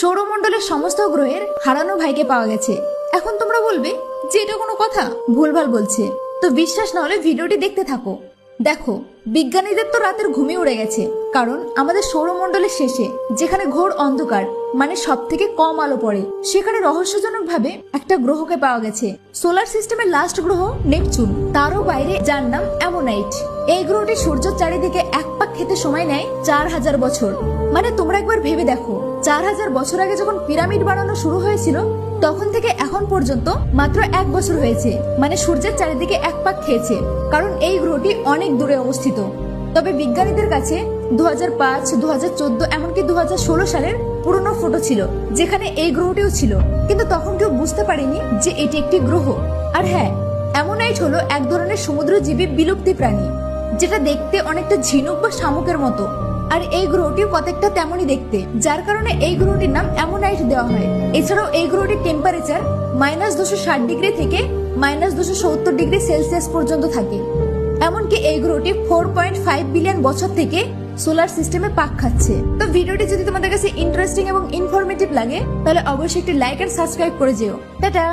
সৌরমণ্ডলের সমস্ত গ্রহের হারানো ভাইকে পাওয়া গেছে। এখন তোমরা বলবে যে এটা কোনো কথা, ভুলভাল বলছে। তো বিশ্বাস না হলে ভিডিওটি দেখতে থাকো। দেখো, বিজ্ঞানীদের তো রাতের ঘুমিয়ে উড়ে গেছে, কারণ আমাদের সৌরমণ্ডলের শেষে যেখানে ঘোর অন্ধকার, মানে সব থেকে কম আলো পড়ে, সেখানে রহস্যজনক ভাবে একটা গ্রহকে পাওয়া গেছে। সোলার সিস্টেমের লাস্ট গ্রহ নেপচুন, তারও বাইরে, যার নাম অ্যামোনাইট। এই গ্রহটি সূর্যের চারিদিকে এক পাক খেতে সময় নেয় 4000 বছর। মানে তোমরা একবার ভেবে দেখো, 4000 বছর আগে যখন পিরামিড বানানো শুরু হয়েছিল, তখন থেকে এখন পর্যন্ত মাত্র 1 বছর হয়েছে, মানে সূর্যের চারিদিকে এক পাক খেয়েছে। কারণ এই গ্রহটি অনেক দূরে অবস্থিত। তবে বিজ্ঞানীদের কাছে 2005, 2014, এমনকি 2016 সালের পুরনো ফটো ছিল, যেখানে এই গ্রহটিও ছিল, কিন্তু তখন কেউ বুঝতে পারেনি যে এটি একটি গ্রহ। আর হ্যাঁ, অ্যামোনাইট হলো এক ধরনের সমুদ্রজীবী বিলুপ্তি প্রাণী, যেটা দেখতে অনেকটা ঝিনুক বা শামুকের মতো। আর এই গ্রহটিও কতটা তেমনই দেখতে, যার কারণে এই গ্রহটির নাম অ্যামোনাইট দেওয়া হয়। এছাড়াও এই গ্রহটির টেম্পারেচার -260 ডিগ্রি থেকে -270 ডিগ্রি সেলসিয়াস পর্যন্ত থাকে। এমনকি এই গ্রহটি 4.5 বিলিয়ন বছর থেকে সোলার সিস্টেমে পাক খাচ্ছে। তো ভিডিওটি যদি তোমাদের কাছে ইন্টারেস্টিং এবং ইনফরমেটিভ লাগে, তাহলে অবশ্যই একটি লাইক আর সাবস্ক্রাইব করে যেও। টাটা।